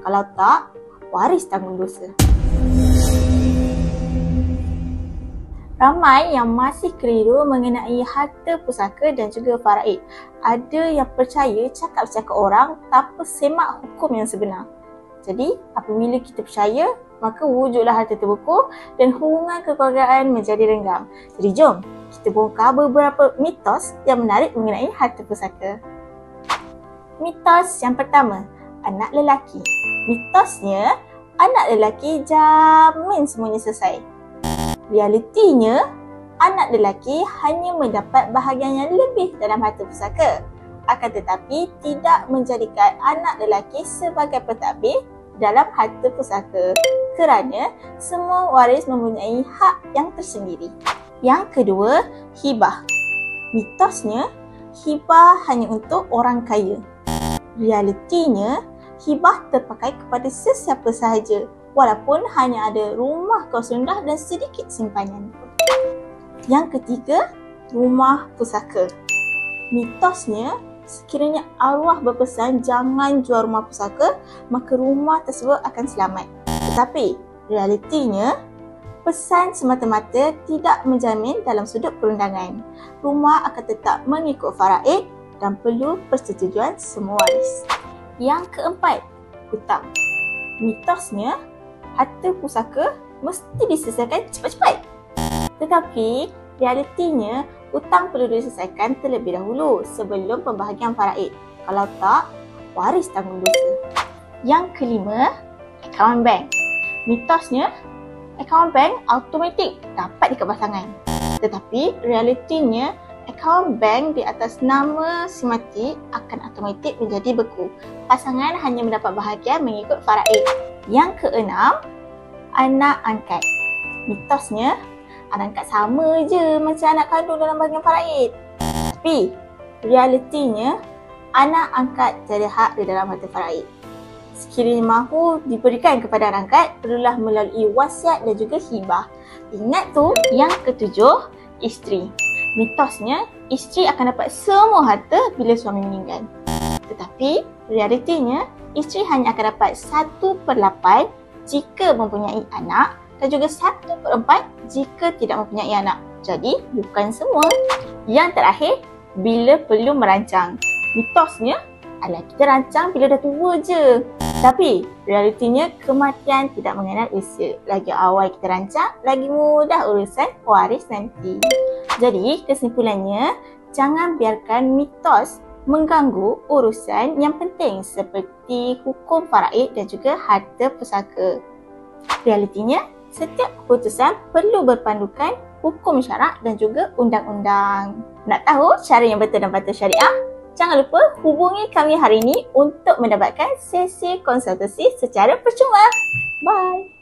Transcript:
Kalau tak, waris tanggung dosa. Ramai yang masih keliru mengenai harta pusaka dan juga faraid. Ada yang percaya cakap-cakap orang tanpa semak hukum yang sebenar. Jadi, apabila kita percaya, maka wujudlah harta terbuku dan hubungan kekeluargaan menjadi renggang. Jadi jom, kita bongkar beberapa mitos yang menarik mengenai harta pusaka. Mitos yang pertama, anak lelaki. Mitosnya, anak lelaki jamin semuanya selesai. Realitinya, anak lelaki hanya mendapat bahagian yang lebih dalam harta pusaka. Akan tetapi, tidak menjadikan anak lelaki sebagai pentadbir dalam harta pusaka kerana semua waris mempunyai hak yang tersendiri. Yang kedua, hibah. Mitosnya, hibah hanya untuk orang kaya. Realitinya, hibah terpakai kepada sesiapa sahaja walaupun hanya ada rumah kos rendah dan sedikit simpanan. Yang ketiga, rumah pusaka. Mitosnya, sekiranya arwah berpesan jangan jual rumah pusaka, maka rumah tersebut akan selamat. Tetapi, realitinya, pesan semata-mata tidak menjamin dalam sudut perundangan. Rumah akan tetap mengikut faraid dan perlu persetujuan semua waris. Yang keempat, hutang. Mitosnya, harta pusaka mesti diselesaikan cepat-cepat. Tetapi, realitinya, hutang perlu diselesaikan terlebih dahulu sebelum pembahagian faraid. Kalau tak, waris tanggung dosa. Yang kelima, akaun bank. Mitosnya, akaun bank automatik dapat dikebas tangan. Tetapi, realitinya, akaun bank di atas nama si mati akan automatik menjadi beku. Pasangan hanya mendapat bahagian mengikut faraid. Yang keenam, anak angkat. Mitosnya, anak angkat sama je macam anak kandung dalam bahagian faraid. Tapi, realitinya, anak angkat tiada hak di dalam harta faraid. Sekiranya mahu diberikan kepada anak angkat, perlulah melalui wasiat dan juga hibah. Ingat tu, yang ketujuh, isteri. Mitosnya, isteri akan dapat semua harta bila suami meninggal. Tetapi, realitinya, isteri hanya akan dapat 1/8 jika mempunyai anak dan juga 1/4 jika tidak mempunyai anak. Jadi, bukan semua. Yang terakhir, bila perlu merancang. Mitosnya, alah kita rancang bila dah tua je. Tapi, realitinya kematian tidak mengenal usia. Lagi awal kita rancang, lagi mudah urusan waris nanti. Jadi, kesimpulannya, jangan biarkan mitos mengganggu urusan yang penting seperti hukum faraid dan juga harta pusaka. Realitinya, setiap keputusan perlu berpandukan hukum syarak dan juga undang-undang. Nak tahu cara yang betul dan patuh syariah? Jangan lupa hubungi kami hari ini untuk mendapatkan sesi konsultasi secara percuma. Bye!